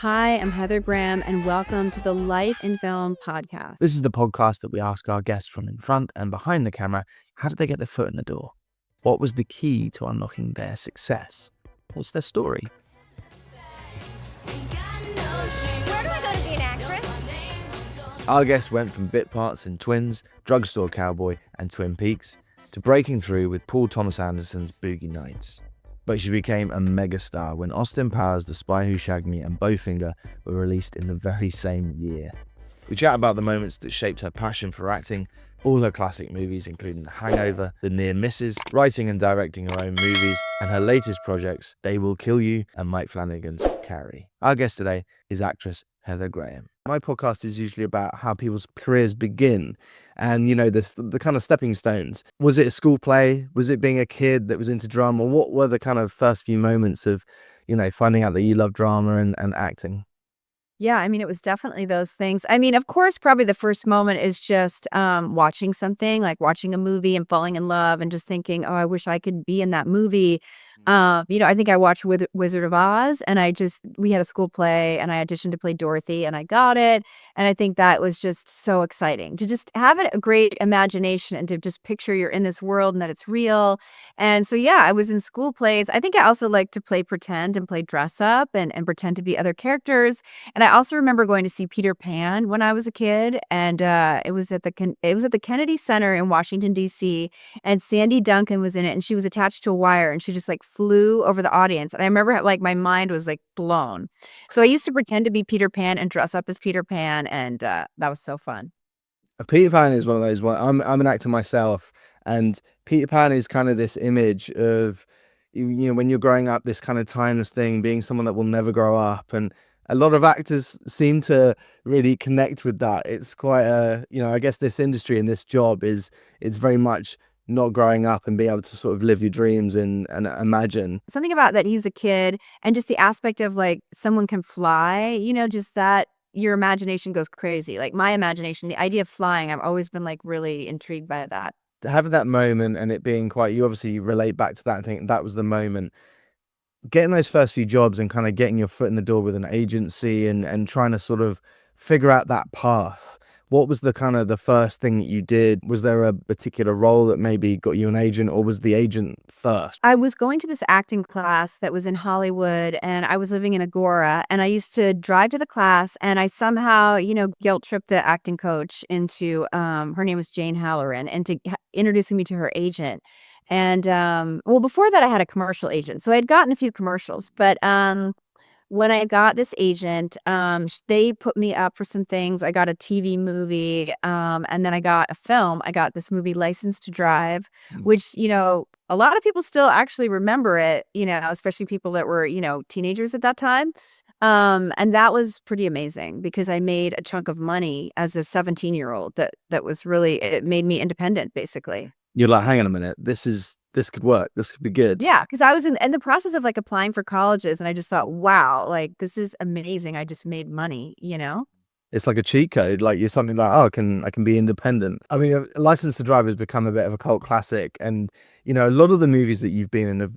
Hi, I'm Heather Graham, and welcome to the Life in Film podcast. This is the podcast that we ask our guests from in front and behind the camera, how did they get their foot in the door? What was the key to unlocking their success? What's their story? Where do I go to be an actress? Our guests went from bit parts in Twins, Drugstore Cowboy and Twin Peaks to breaking through with Paul Thomas Anderson's Boogie Nights. But she became a megastar when Austin Powers' The Spy Who Shagged Me and Bowfinger were released in the very same year. We chat about the moments that shaped her passion for acting, all her classic movies including The Hangover, The Near Misses, writing and directing her own movies, and her latest projects, They Will Kill You and Mike Flanagan's Carrie. Our guest today is actress Heather Graham. My podcast is usually about how people's careers begin and, the kind of stepping stones. Was it a school play? Was it being a kid that was into drama? What were the kind of first few moments of, finding out that you love drama and acting? Yeah, it was definitely those things. Of course, probably the first moment is just watching something, like watching a movie and falling in love and just thinking, oh, I wish I could be in that movie. I think I watched Wizard of Oz and we had a school play and I auditioned to play Dorothy and I got it. And I think that was just so exciting to just have a great imagination and to just picture you're in this world and that it's real. And so, yeah, I was in school plays. I think I also like to play pretend and play dress up and pretend to be other characters. And I also remember going to see Peter Pan when I was a kid, and it was at the Kennedy Center in Washington D.C. and Sandy Duncan was in it, and she was attached to a wire, and she just like flew over the audience. And I remember like my mind was like blown. So I used to pretend to be Peter Pan and dress up as Peter Pan, and that was so fun. Peter Pan is one of those. I'm an actor myself, and Peter Pan is kind of this image of, when you're growing up, this kind of timeless thing, being someone that will never grow up, and a lot of actors seem to really connect with that. It's quite I guess this industry and this job it's very much not growing up and being able to sort of live your dreams and imagine. Something about that he's a kid, and just the aspect of like someone can fly, just that your imagination goes crazy. Like my imagination, the idea of flying, I've always been like really intrigued by that. Having that moment and it being quite, you obviously relate back to that and think that was the moment. Getting those first few jobs and kind of getting your foot in the door with an agency and trying to sort of figure out that path. What was the kind of the first thing that you did? Was there a particular role that maybe got you an agent, or was the agent first? I was going to this acting class that was in Hollywood, and I was living in Agora, and I used to drive to the class, and I somehow, guilt tripped the acting coach into, her name was Jane Halloran, into introducing me to her agent. And before that, I had a commercial agent, so I had gotten a few commercials, but when I got this agent, they put me up for some things. I got a TV movie, and then I got a film. I got this movie, License to Drive, which, a lot of people still actually remember it, especially people that were, teenagers at that time. And that was pretty amazing because I made a chunk of money as a 17-year-old that was really, it made me independent, basically. You're like, hang on a minute, this could work. This could be good. Yeah, because I was in the process of like applying for colleges, and I just thought, wow, like this is amazing. I just made money. It's like a cheat code. Like you're something like, oh, I can be independent. I mean, License to Drive has become a bit of a cult classic, and a lot of the movies that you've been in have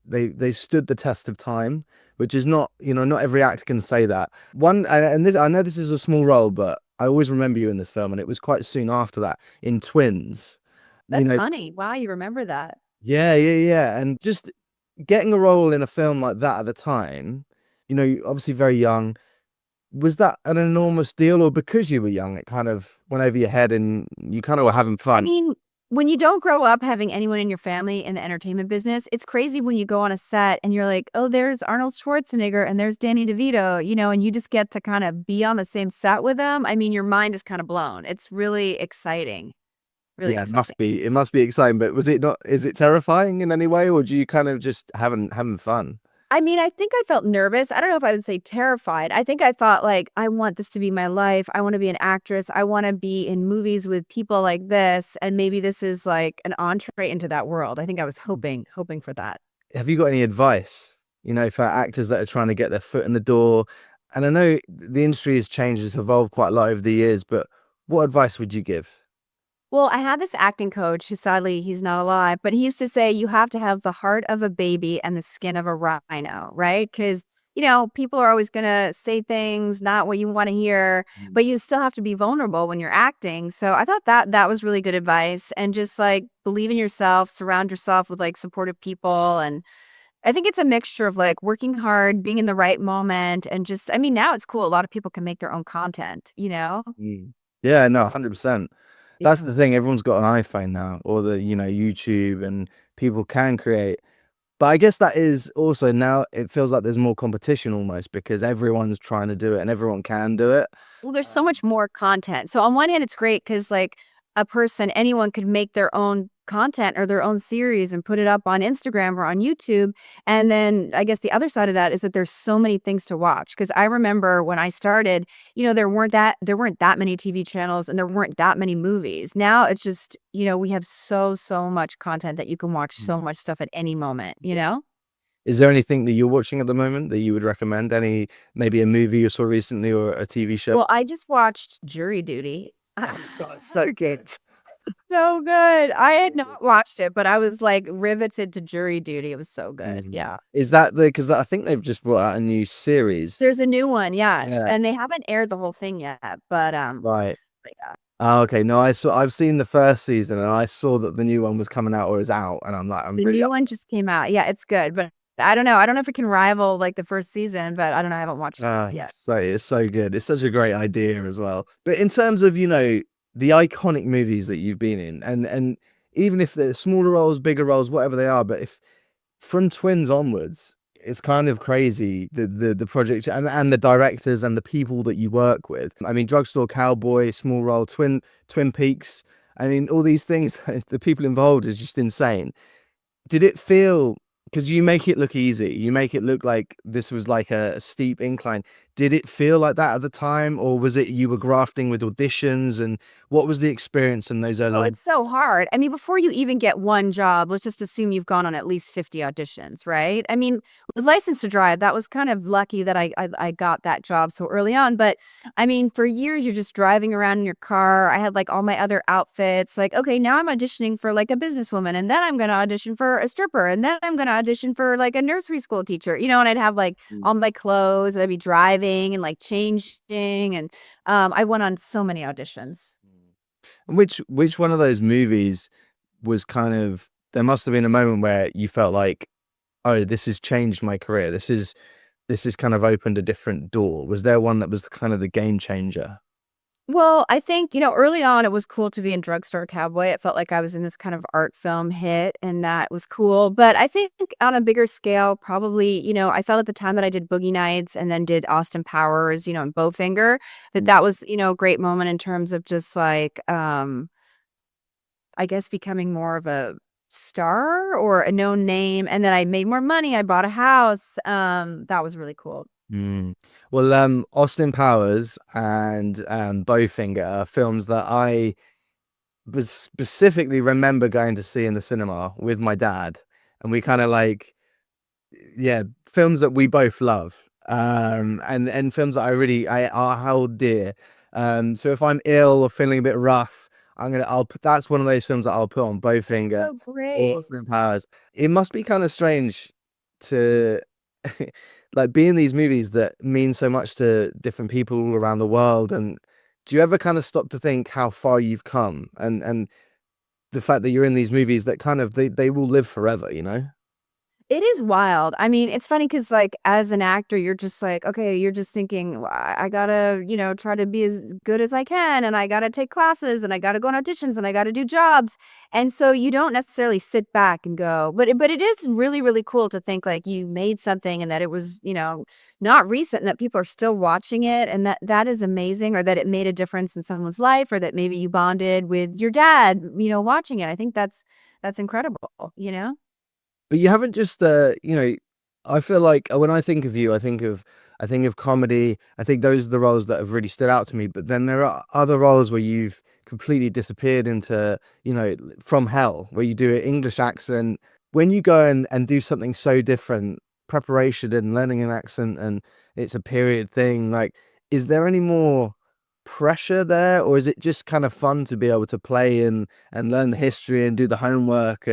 they stood the test of time, which is not not every actor can say that. And this, I know this is a small role, but I always remember you in this film, and it was quite soon after that in Twins. That's funny. Wow, you remember that. Yeah. And just getting a role in a film like that at the time, you're obviously very young. Was that an enormous deal, or because you were young, it kind of went over your head and you kind of were having fun? When you don't grow up having anyone in your family in the entertainment business, it's crazy when you go on a set and you're like, oh, there's Arnold Schwarzenegger and there's Danny DeVito, and you just get to kind of be on the same set with them. Your mind is kind of blown. It's really exciting. Really Yeah, exciting. it must be exciting, but was it not, is it terrifying in any way, or do you kind of just having fun? I think I felt nervous. I don't know if I would say terrified. I think I thought like, I want this to be my life. I want to be an actress. I want to be in movies with people like this. And maybe this is like an entree into that world. I think I was hoping for that. Have you got any advice, for actors that are trying to get their foot in the door? And I know the industry has changed, it's evolved quite a lot over the years, but what advice would you give? Well, I had this acting coach who sadly he's not alive, but he used to say you have to have the heart of a baby and the skin of a rhino, right? Because people are always gonna say things not what you want to hear, but you still have to be vulnerable when you're acting. So I thought that was really good advice, and just like believe in yourself, surround yourself with like supportive people, and I think it's a mixture of like working hard, being in the right moment, and just I mean now it's cool. A lot of people can make their own content. Mm. Yeah, no, 100%. That's Yeah. the thing. Everyone's got an iPhone now, or YouTube, and people can create. But I guess that is also now it feels like there's more competition almost because everyone's trying to do it and everyone can do it. Well, there's so Um, much more content. So on one hand, it's great because like anyone could make their own content or their own series and put it up on Instagram or on YouTube. And then I guess the other side of that is that there's so many things to watch. Because I remember when I started, there weren't that many TV channels and there weren't that many movies. Now it's just, we have so much content that you can watch so much stuff at any moment. Is there anything that you're watching at the moment that you would recommend? Maybe a movie you saw recently or a TV show? Well, I just watched Jury Duty. God, so good. So good. I had not watched it, but I was, like, riveted to Jury Duty. It was so good, Mm. yeah. Is that because I think they've just brought out a new series. There's a new one, yes, Yeah, and they haven't aired the whole thing yet, right. but yeah. Oh, okay. No, I've seen the first season and I saw that the new one was coming out or is out, and I'm like, I'm The really new up. one just came out. Yeah, it's good, but I don't know. I don't know if it can rival, like, the first season, but I don't know. I haven't watched it Ah, yet. it's so good. It's such a great idea as well. But in terms of, the iconic movies that you've been in, and even if they're smaller roles, bigger roles, whatever they are, but if from Twins onwards, it's kind of crazy the project and the directors and the people that you work with. I mean, Drugstore, Cowboy, small role, Twin Peaks. I mean, all these things, the people involved is just insane. Did it feel, because you make it look easy, you make it look like this was like a steep incline. Did it feel like that at the time, or was it you were grafting with auditions, and what was the experience in those Oh, early? it's so hard. I mean, before you even get one job, let's just assume you've gone on at least 50 auditions, right? I mean, with License to Drive, that was kind of lucky that I got that job so early on. But I mean, for years, you're just driving around in your car. I had like all my other outfits. Like, okay, now I'm auditioning for like a businesswoman, and then I'm going to audition for a stripper, and then I'm going to audition for like a nursery school teacher, and I'd have like Mm. all my clothes, and I'd be driving and like changing. And I went on so many auditions. And which one of those movies was kind of, there must have been a moment where you felt like, oh, this has changed my career. This has kind of opened a different door. Was there one that was kind of the game changer? Well, I think, early on, it was cool to be in Drugstore Cowboy. It felt like I was in this kind of art film hit, and that was cool. But I think on a bigger scale, probably, I felt at the time that I did Boogie Nights and then did Austin Powers, and Bowfinger, that was, a great moment in terms of just like, I guess becoming more of a star or a known name. And then I made more money. I bought a house. That was really cool. Mm. Well, Austin Powers and Bowfinger are films that I was specifically remember going to see in the cinema with my dad, and we kind of like, yeah, films that we both love, and films that I hold dear. So if I'm ill or feeling a bit rough, I'll put, that's one of those films that I'll put on, Bowfinger So or great. Austin Powers. It must be kind of strange to like be in these movies that mean so much to different people all around the world. And do you ever kind of stop to think how far you've come, and the fact that you're in these movies that kind of they will live forever? It is wild. I mean, it's funny because, like, as an actor, you're just like, okay, you're just thinking, "Well, I gotta, try to be as good as I can, and I gotta take classes, and I gotta go on auditions, and I gotta do jobs." And so you don't necessarily sit back and go, but it is really, really cool to think like you made something and that it was, not recent, and that people are still watching it, and that is amazing, or that it made a difference in someone's life, or that maybe you bonded with your dad, watching it. I think that's incredible. But you haven't just, I feel like when I think of you, I think of comedy. I think those are the roles that have really stood out to me. But then there are other roles where you've completely disappeared into, from hell, where you do an English accent. When you go and do something so different, preparation and learning an accent, and it's a period thing, like, is there any more pressure there, or is it just kind of fun to be able to play and learn the history and do the homework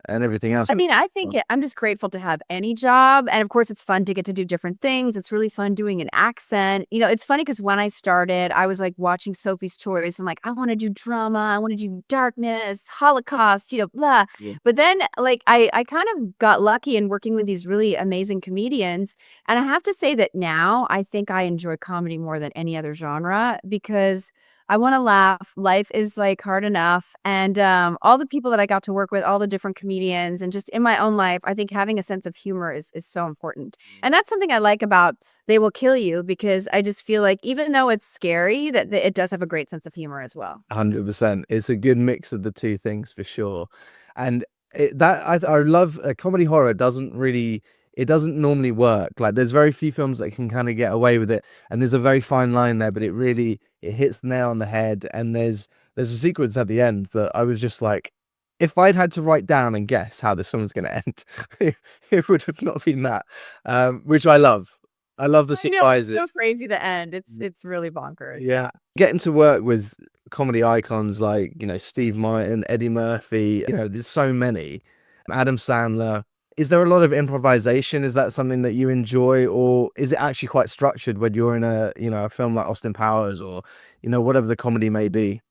and everything else. I mean, I think I'm just grateful to have any job. And of course, it's fun to get to do different things. It's really fun doing an accent. It's funny because when I started, I was like watching Sophie's Choice and like, I want to do drama. I want to do darkness, Holocaust, blah. Yeah. But then like, I kind of got lucky in working with these really amazing comedians. And I have to say that now I think I enjoy comedy more than any other genre because I wanna laugh. Life is, like, hard enough, and, all the people that I got to work with, all the different comedians, and just in my own life, I think having a sense of humor is so important, and that's something I like about They Will Kill You because I just feel like even though it's scary, that it does have a great sense of humor as well. 100%. It's a good mix of the two things for sure. And I love comedy horror it doesn't normally work. Like there's very few films that can kind of get away with it, and there's a very fine line there, but it hits the nail on the head. And there's a sequence at the end that I was just like, if I'd had to write down and guess how this film was going to end, it would have not been that, which I love. I love the I know, it's surprises. so crazy the end. It's really bonkers. Yeah. Getting to work with comedy icons like, Steve Martin, Eddie Murphy, there's so many. Adam Sandler. Is there a lot of improvisation? Is that something that you enjoy, or is it actually quite structured when you're in a film like Austin Powers or, whatever the comedy may be?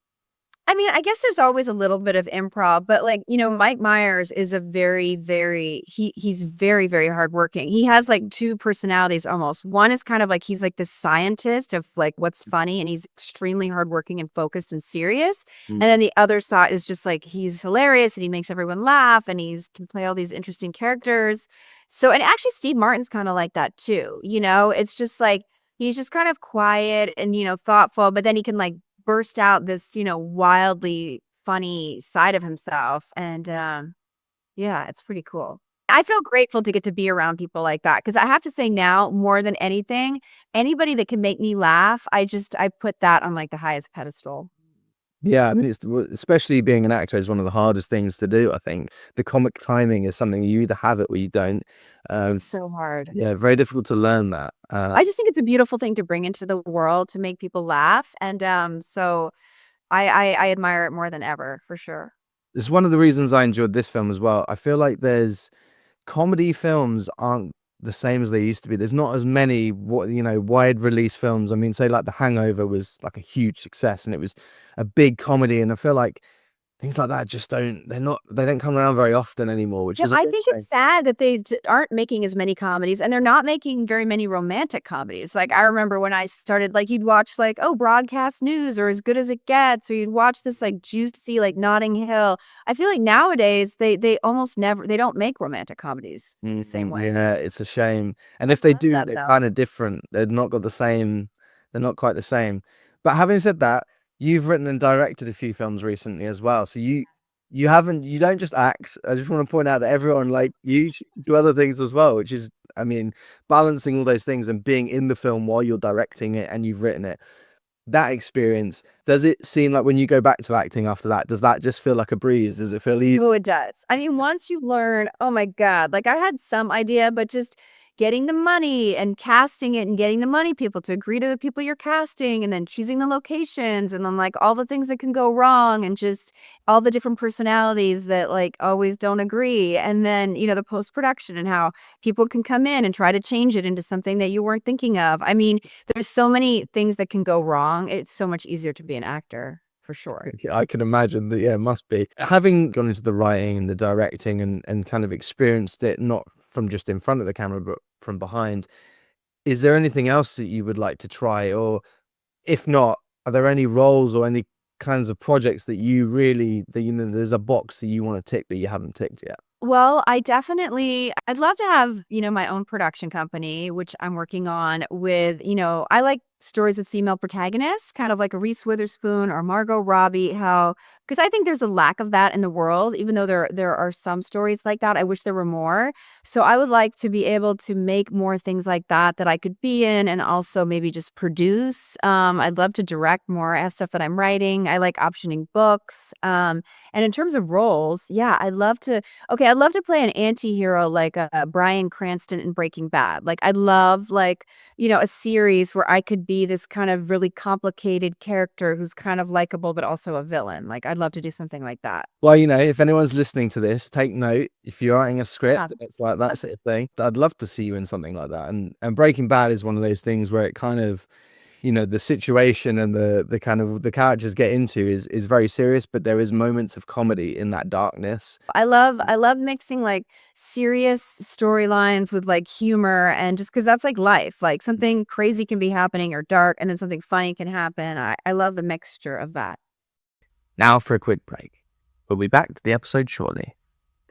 I mean, I guess there's always a little bit of improv, but like, Mike Myers is a very, very he's very, very hardworking. He has like two personalities almost. One is kind of like he's like the scientist of like what's funny, and he's extremely hardworking and focused and serious. And then the other side is just like he's hilarious and he makes everyone laugh and he's can play all these interesting characters. So, and actually Steve Martin's kind of like that too. It's just like he's just kind of quiet and thoughtful, but then he can like burst out this, wildly funny side of himself. And yeah, it's pretty cool. I feel grateful to get to be around people like that because I have to say now, more than anything, anybody that can make me laugh, I put that on like the highest pedestal. Yeah, I mean, especially being an actor is one of the hardest things to do. I think the comic timing is something you either have it or you don't. It's so hard. Yeah, very difficult to learn that. I just think it's a beautiful thing to bring into the world to make people laugh. And so I admire it more than ever, for sure. It's one of the reasons I enjoyed this film as well. I feel like comedy films aren't the same as they used to be. There's not as many wide release films. I mean, say like The Hangover was like a huge success and it was a big comedy, and I feel like things like that just they don't come around very often anymore, which Yeah, is I think it's sad that they aren't making as many comedies, and they're not making very many romantic comedies. Like I remember when I started, like you'd watch like, oh, Broadcast News or As Good as It Gets, or you'd watch this like juicy like Notting Hill. I feel like nowadays they almost never they don't make romantic comedies the same way. Yeah, it's a shame. And if they love do, that, they're though. kind of different. They're not got the same. They're not quite the same. But having said that, you've written and directed a few films recently as well. So you don't just act. I just want to point out that everyone like you do other things as well, which is, I mean, balancing all those things and being in the film while you're directing it and you've written it. That experience, does it seem like when you go back to acting after that, does that just feel like a breeze? Does it feel easy? Oh, it does. I mean, once you learn, oh my God, like I had some idea, but just getting the money and casting it and getting the money people to agree to the people you're casting and then choosing the locations and then like all the things that can go wrong and just all the different personalities that like always don't agree. And then, the post-production and how people can come in and try to change it into something that you weren't thinking of. I mean, there's so many things that can go wrong. It's so much easier to be an actor. For sure. Yeah, I can imagine that. Yeah, it must be. Having gone into the writing and the directing and kind of experienced it, not from just in front of the camera, but from behind, is there anything else that you would like to try? Or if not, are there any roles or any kinds of projects that there's a box that you want to tick that you haven't ticked yet? Well, I'd love to have, my own production company, which I'm working on with, I like stories with female protagonists, kind of like a Reese Witherspoon or Margot Robbie, because I think there's a lack of that in the world, even though there are some stories like that. I wish there were more. So I would like to be able to make more things like that I could be in and also maybe just produce. I'd love to direct more. I have stuff that I'm writing. I like optioning books. And in terms of roles, yeah, I'd love to play an anti-hero like Bryan Cranston in Breaking Bad. Like I'd love a series where I could be this kind of really complicated character who's kind of likable, but also a villain. Like, I'd love to do something like that. Well, if anyone's listening to this, take note. If you're writing a script, Yeah. it's like that sort of thing. I'd love to see you in something like that. And Breaking Bad is one of those things where it kind of, the situation and the kind of the characters get into is very serious, but there is moments of comedy in that darkness. I love mixing like serious storylines with like humor, and just because that's like life. Like something crazy can be happening or dark, and then something funny can happen. I love the mixture of that. Now for a quick break. We'll be back to the episode shortly.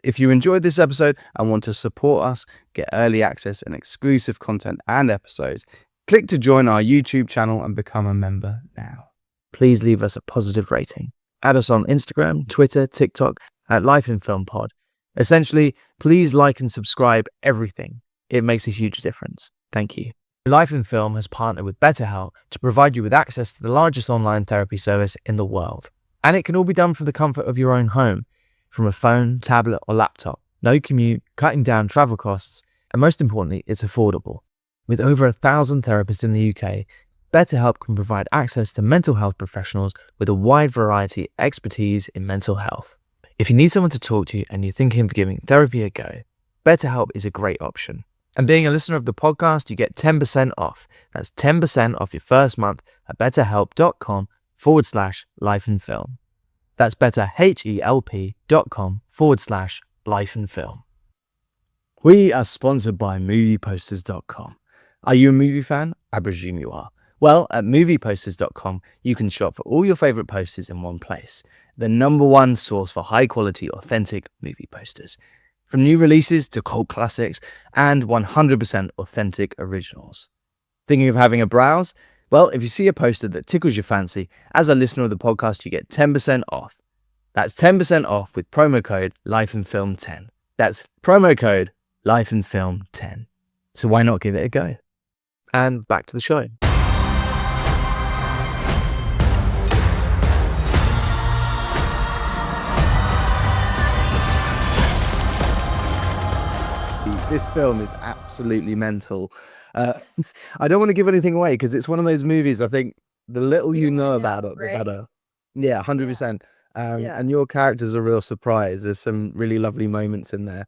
If you enjoyed this episode and want to support us, get early access and exclusive content and episodes, click to join our YouTube channel and become a member now. Please leave us a positive rating. Add us on Instagram, Twitter, TikTok at lifeinfilmpod. Essentially, please like and subscribe everything. It makes a huge difference. Thank you. Life in Film has partnered with Betterhelp to provide you with access to the largest online therapy service in the world. And it can all be done from the comfort of your own home, from a phone, tablet or laptop. No commute, cutting down travel costs, and most importantly, it's affordable. With over 1,000 therapists in the UK, BetterHelp can provide access to mental health professionals with a wide variety of expertise in mental health. If you need someone to talk to and you're thinking of giving therapy a go, BetterHelp is a great option. And being a listener of the podcast, you get 10% off. That's 10% off your first month at betterhelp.com/lifeinfilm. That's betterhelp.com/lifeinfilm. We are sponsored by movieposters.com. Are you a movie fan? I presume you are. Well, at movieposters.com, you can shop for all your favorite posters in one place. The #1 source for high quality, authentic movie posters. From new releases to cult classics and 100% authentic originals. Thinking of having a browse? Well, if you see a poster that tickles your fancy, as a listener of the podcast, you get 10% off. That's 10% off with promo code lifeinfilm10. That's promo code lifeinfilm10. So why not give it a go? And back to the show. This film is absolutely mental. I don't want to give anything away because it's one of those movies, I think the little you know about it, the better. Yeah, 100%. And your character's a real surprise. There's some really lovely moments in there.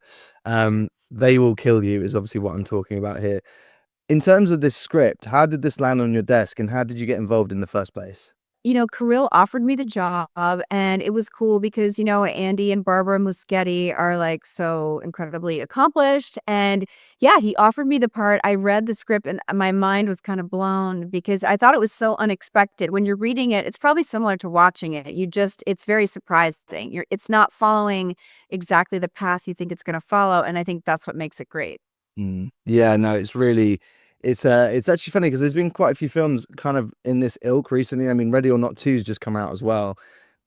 They Will Kill You is obviously what I'm talking about here. In terms of this script, how did this land on your desk and how did you get involved in the first place? Kirill offered me the job, and it was cool because, Andy and Barbara Muschietti are like so incredibly accomplished. And yeah, he offered me the part. I read the script and my mind was kind of blown because I thought it was so unexpected. When you're reading it, it's probably similar to watching it. It's very surprising. It's not following exactly the path you think it's going to follow. And I think that's what makes it great. Yeah, no, it's actually funny because there's been quite a few films kind of in this ilk recently. I mean, Ready or Not 2's just come out as well,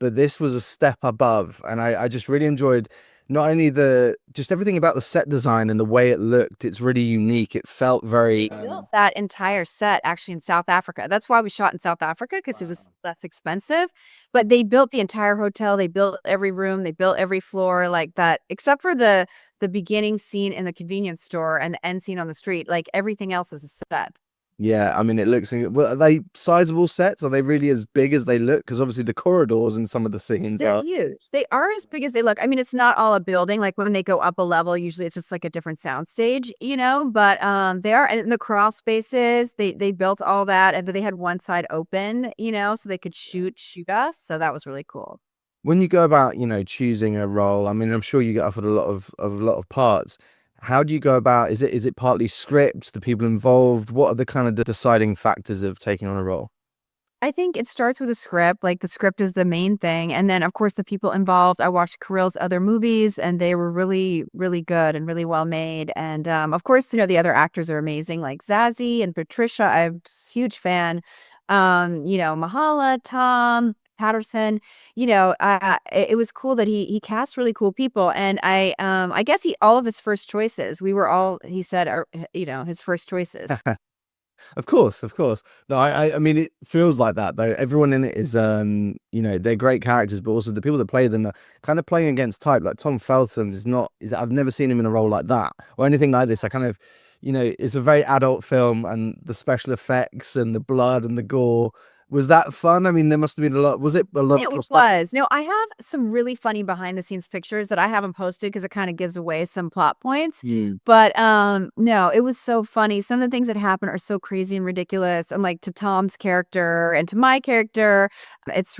but this was a step above, and I just really enjoyed not only just everything about the set design and the way it looked. It's really unique. It felt very Built that entire set actually in South Africa. That's why we shot in South Africa, because it was less expensive. But they built the entire hotel. They built every room. They built every floor like that, except for the beginning scene in the convenience store and the end scene on the street. Like everything else is a set. Yeah, I mean, it looks. Well, are they sizable sets? Are they really as big as they look? Because obviously the corridors and some of the scenes They're are. huge. They are as big as they look. I mean, it's not all a building. Like when they go up a level, usually it's just like a different sound stage, But they are in the crawl spaces. They built all that, and they had one side open, so they could shoot us. So that was really cool. When you go about, choosing a role, I mean, I'm sure you get offered a lot of parts. How do you go about? Is it partly script, the people involved? What are the kind of deciding factors of taking on a role? I think it starts with a script. Like the script is the main thing. And then, of course, the people involved. I watched Kirill's other movies and they were really, really good and really well made. And of course, the other actors are amazing, like Zazie and Patricia. I'm a huge fan. Mahala, Tom, Patterson, it was cool that he cast really cool people. And I guess all of his first choices, we were all, he said, are, his first choices. Of course. No, I mean, it feels like that though. Everyone in it is, they're great characters, but also the people that play them are kind of playing against type. Like Tom Felton I've never seen him in a role like that or anything like this. I kind of it's a very adult film, and the special effects and the blood and the gore. Was that fun? I mean, there must have been a lot. Was it a lot of It prosthetic? was. No, I have some really funny behind the scenes pictures that I haven't posted because it kind of gives away some plot points. Mm. But no, it was so funny. Some of the things that happen are so crazy and ridiculous. And like to Tom's character and to my character, it's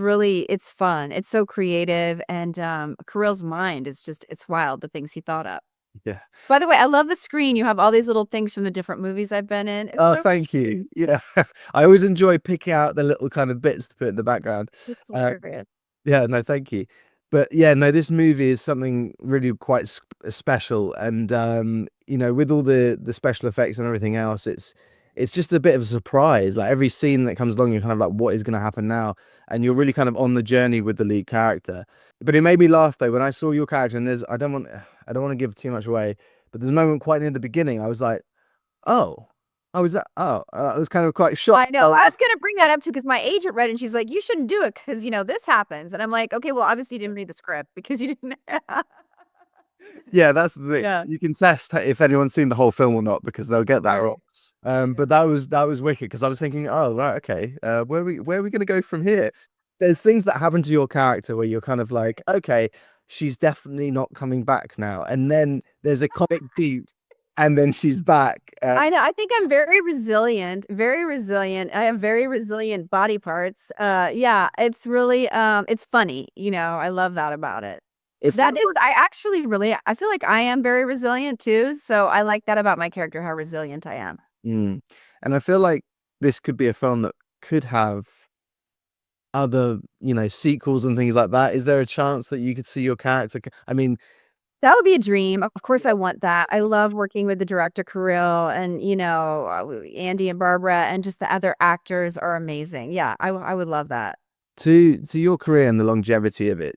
fun. It's so creative. And Carell's mind is just it's wild, the things he thought up. Yeah. By the way, I love the screen. You have all these little things from the different movies I've been in. It's Oh, so thank you. Yeah. I always enjoy picking out the little kind of bits to put in the background. it's Uh, hilarious. Yeah, no, thank you. But yeah, no, this movie is something really quite special, and with all the special effects and everything else, it's just a bit of a surprise. Like every scene that comes along, you're kind of like, what is going to happen now? And you're really kind of on the journey with the lead character. But it made me laugh though when I saw your character, and I don't want to give too much away, but there's a moment quite near the beginning. I was like, oh, I was kind of quite shocked. I know. I was gonna bring that up too because my agent read it and she's like, "You shouldn't do it because this happens." And I'm like, "Okay, well, obviously you didn't read the script because you didn't." Yeah, that's the thing. Yeah. You can test if anyone's seen the whole film or not because they'll get that Right. wrong. But that was wicked because I was thinking, oh right, okay, where are we gonna go from here? There's things that happen to your character where you're kind of like, okay, she's definitely not coming back now, and then there's a comic beat, and then she's back. I know. I think I'm very resilient. Very resilient. I have very resilient body parts. Yeah, it's really it's funny. I love that about it. If That is, I actually really, I feel like I am very resilient too. So I like that about my character, how resilient I am. Mm. And I feel like this could be a film that could have other, sequels and things like that. Is there a chance that you could see your character? I mean, That would be a dream. Of course, I want that. I love working with the director, Carell, and, Andy and Barbara, and just the other actors are amazing. Yeah, I would love that. to your career and the longevity of it,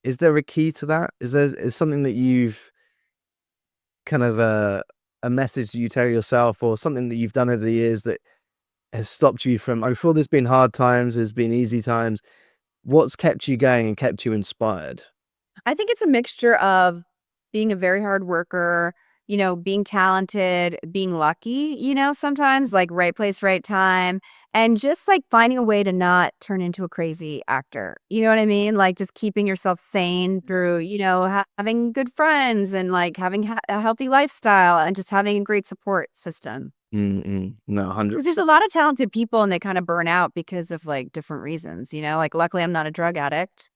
is there a key to that? Is something that you've kind of a message you tell yourself, or something that you've done over the years that has stopped you from? I'm sure there's been hard times, there's been easy times. What's kept you going and kept you inspired? I think it's a mixture of being a very hard worker, being talented, being lucky, sometimes like right place, right time, and just like finding a way to not turn into a crazy actor. You know what I mean? Like just keeping yourself sane through, having good friends and like having a healthy lifestyle and just having a great support system. No, 100. Because there's a lot of talented people and they kind of burn out because of like different reasons, like luckily I'm not a drug addict.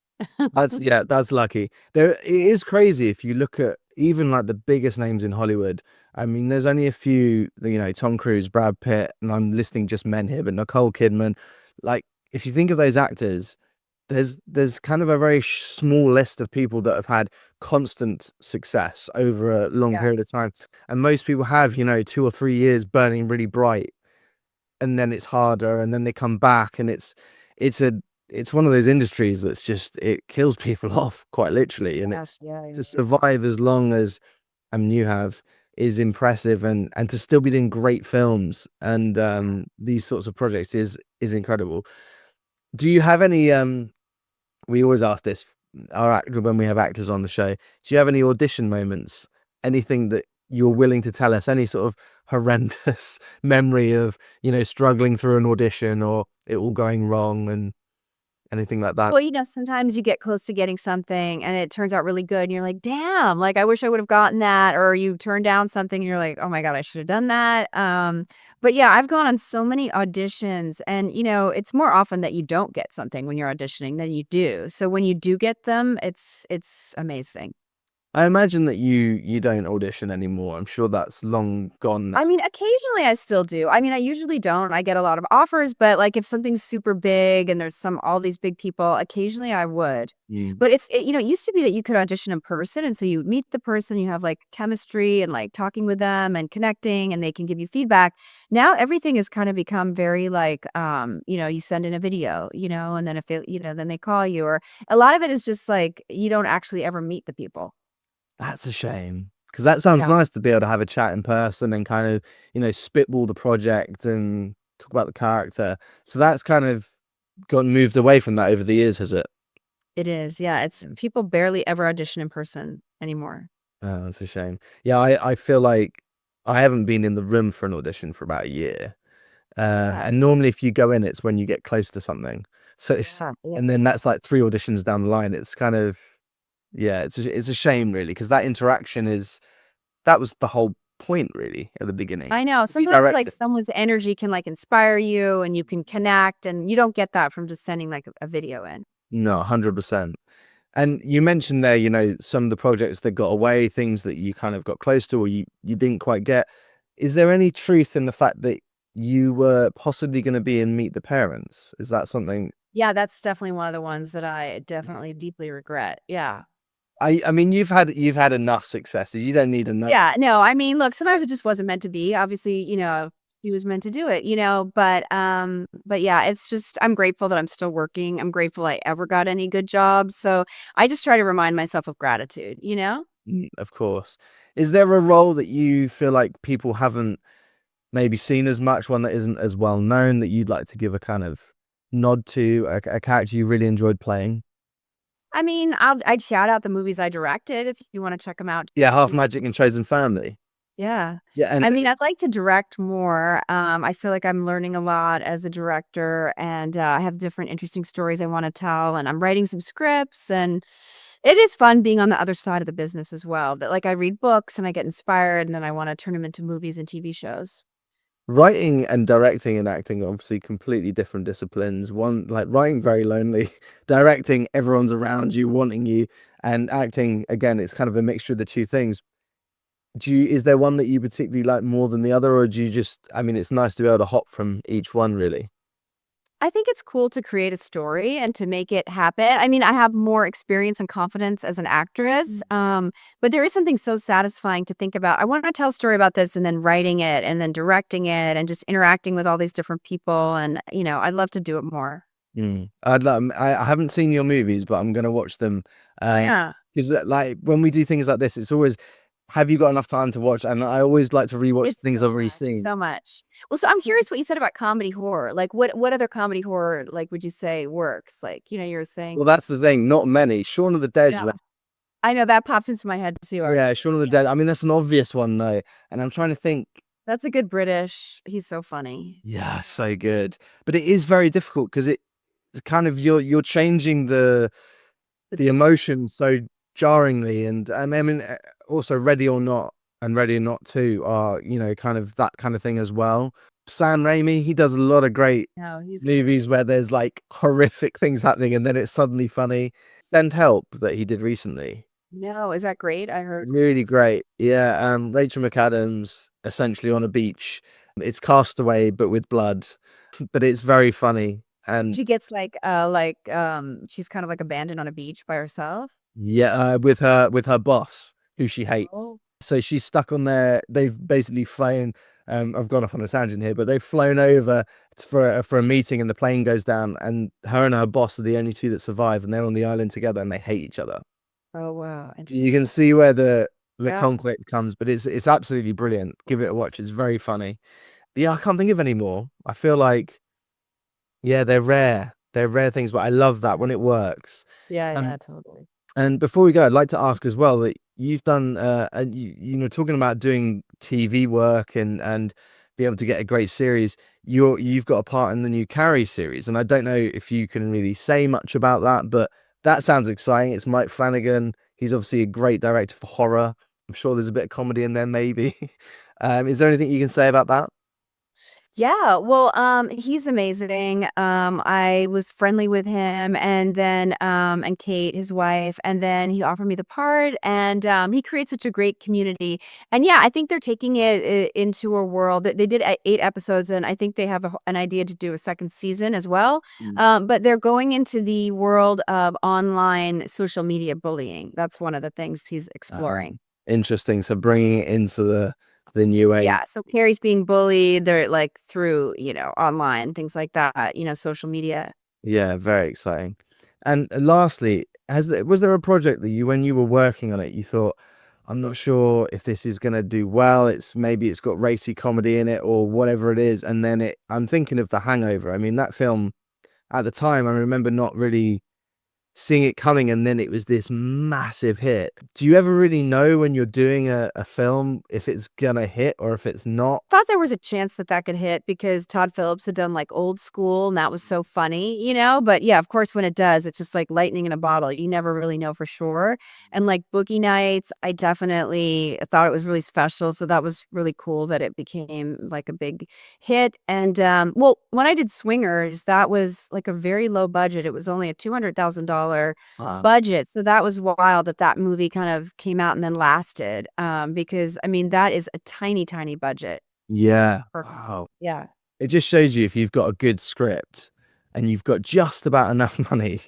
That's lucky. It is crazy if you look at even like the biggest names in Hollywood. I mean, there's only a few, Tom Cruise, Brad Pitt, and I'm listing just men here, but Nicole Kidman. Like, if you think of those actors, there's kind of a very small list of people that have had constant success over a long Yeah. period of time, and most people have 2 or 3 years burning really bright, and then it's harder, and then they come back, and it's a it's one of those industries that's just, it kills people off quite literally, and Yes. it's Yeah. to survive as long as you have is impressive, and to still be doing great films and these sorts of projects is incredible. Do you have any we always ask this our actor when we have actors on the show, do you have any audition moments, anything that you're willing to tell us, any sort of horrendous memory of struggling through an audition or it all going wrong and anything like that? Well, sometimes you get close to getting something and it turns out really good and you're like, damn, like I wish I would have gotten that. Or you turn down something and you're like, oh my God, I should have done that. But yeah, I've gone on so many auditions and it's more often that you don't get something when you're auditioning than you do. So when you do get them, it's amazing. I imagine that you don't audition anymore. I'm sure that's long gone now. I mean, occasionally I still do. I mean, I usually don't. I get a lot of offers, but like if something's super big and there's all these big people, occasionally I would. Mm. But it used to be that you could audition in person. And so you meet the person, you have like chemistry and like talking with them and connecting and they can give you feedback. Now everything has kind of become very like, you send in a video, and then if it, then they call you, or a lot of it is just like, you don't actually ever meet the people. That's a shame, because that sounds Yeah. nice to be able to have a chat in person and kind of, spitball the project and talk about the character. So that's kind of gotten moved away from that over the years, has it? It is. Yeah. It's people barely ever audition in person anymore. Oh, that's a shame. Yeah, I feel like I haven't been in the room for an audition for about a year. Yeah. And normally if you go in, it's when you get close to something. So Yeah. and then that's like 3 auditions down the line. It's kind of, yeah, it's a shame really, because that interaction that was the whole point really at the beginning. I know. You Sometimes, direct like, it. someone's energy can, like, inspire you, and you can connect, and you don't get that from just sending, like, a video in. No, 100%. And you mentioned there, some of the projects that got away, things that you kind of got close to or you didn't quite get. Is there any truth in the fact that you were possibly going to be in Meet the Parents? Is that something? Yeah, that's definitely one of the ones that I definitely deeply regret. Yeah. I mean, you've had enough successes. You don't need another. Yeah, no, I mean, look, sometimes it just wasn't meant to be. Obviously, he was meant to do it, but yeah, it's just I'm grateful that I'm still working. I'm grateful I ever got any good jobs. So I just try to remind myself of gratitude, you know? Of course. Is there a role that you feel like people haven't maybe seen as much, one that isn't as well known, that you'd like to give a kind of nod to, a character you really enjoyed playing? I mean, I'd shout out the movies I directed if you want to check them out. Yeah, Half Magic and Chosen Family. Yeah. Yeah, and I mean, I'd like to direct more. I feel like I'm learning a lot as a director, and I have different interesting stories I want to tell, and I'm writing some scripts, and it is fun being on the other side of the business as well. That like I read books and I get inspired, and then I want to turn them into movies and TV shows. writing and directing and acting are obviously completely different disciplines. One, like writing, very lonely. Directing, everyone's around you, wanting you. And acting, again, it's kind of a mixture of the two things. Is there one that you particularly like more than the other, or do you just, I mean, it's nice to be able to hop from each one, really? I think it's cool to create a story and to make it happen. I mean, I have more experience and confidence as an actress, but there is something so satisfying to think about. I want to tell a story about this and then writing it and then directing it and just interacting with all these different people. And, I'd love to do it more. I haven't seen your movies, but I'm gonna watch them. Yeah. Because like when we do things like this, it's always, have you got enough time to watch? And I always like to rewatch It's things so I've already much, seen. so much. Well, so I'm curious what you said about comedy horror. Like, what other comedy horror, like, would you say works? Like, you were saying Well, that's the thing. Not many. Shaun of the Dead's. yeah. I know that popped into my head too, Yeah, actually. Shaun of the Dead. I mean, that's an obvious one though, and I'm trying to think. That's a good British. He's so funny. Yeah, so good, but it is very difficult because it kind of you're changing the emotion so jarringly, and I mean also Ready or Not and Ready or Not 2 are kind of that kind of thing as well. Sam Raimi, he does a lot of great No, he's movies where there's like horrific things happening and then it's suddenly funny. Send Help that he did recently. no, is that great? I heard Really great. Yeah, Rachel McAdams essentially on a beach. It's Castaway but with blood, but it's very funny. And she gets she's kind of like abandoned on a beach by herself. yeah, with her boss who she hates. Oh. So she's stuck on there. They've basically flown. I've gone off on a tangent here, but they've flown over for a meeting, and the plane goes down, and her and her boss are the only two that survive, and they're on the island together, and they hate each other. Oh, wow, You interesting. can see where the Yeah. conflict comes, but it's absolutely brilliant. Give it a watch. It's very funny. But yeah, I can't think of any more. I feel like, yeah, they're rare. They're rare things, but I love that when it works. Yeah, Um, yeah, totally. and before we go, I'd like to ask as well that you've done, and talking about doing TV work and be able to get a great series. You've got a part in the new Carrie series, and I don't know if you can really say much about that, but that sounds exciting. It's Mike Flanagan. He's obviously a great director for horror. I'm sure there's a bit of comedy in there, maybe. Is there anything you can say about that? Yeah, well, he's amazing. I was friendly with him and then, and Kate, his wife, and then he offered me the part and, he creates such a great community. And yeah, I think they're taking it into a world that they did 8 episodes and I think they have an idea to do a second season as well. But they're going into the world of online social media bullying. That's one of the things he's Uh, exploring. Interesting. So bringing it into the new age. Yeah, so Carrie's being bullied, they're, like, through, online, things like that, social media. Yeah, very exciting. And lastly, was there a project that when you were working on it, you thought, I'm not sure if this is going to do well. Maybe it's got racy comedy in it or whatever it is. And then I'm thinking of The Hangover. I mean, that film at the time, I remember not really seeing it coming, and then it was this massive hit. Do you ever really know when you're doing a film if it's gonna hit or if it's not? Thought there was a chance that that could hit because Todd Phillips had done like Old School and that was so funny, you know? But yeah, of course, when it does, it's just like lightning in a bottle. You never really know for sure. And like Boogie Nights, I definitely thought it was really special. So that was really cool that it became like a big hit. And well, when I did Swingers, that was like a very low budget. It was only a $200,000 budget. So that was wild that that movie kind of came out and then lasted because I mean, that is a tiny, tiny budget. Yeah. For Wow. yeah. It just shows you if you've got a good script and you've got just about enough money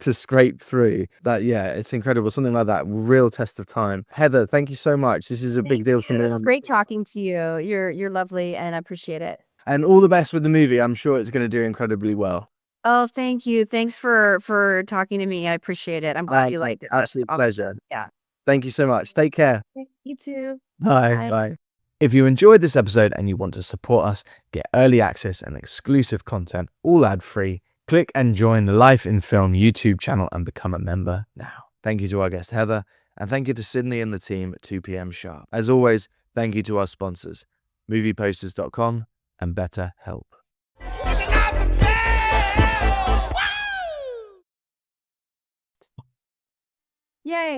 to scrape through that. Yeah, it's incredible. Something like that, real test of time. Heather, thank you so much. This is a big deal for me. It's great talking to you. You're lovely and I appreciate it. And all the best with the movie. I'm sure it's going to do incredibly well. Oh, thank you. Thanks for talking to me. I appreciate it. I'm glad you liked it. That's Absolute awesome. pleasure. Yeah. Thank you so much. Take care. You too. Bye. Bye. Bye. If you enjoyed this episode and you want to support us, get early access and exclusive content, all ad-free, click and join the Life in Film YouTube channel and become a member now. Thank you to our guest Heather, and thank you to Sydney and the team at 2 p.m. sharp. As always, thank you to our sponsors, movieposters.com and Betterhelp. Yay.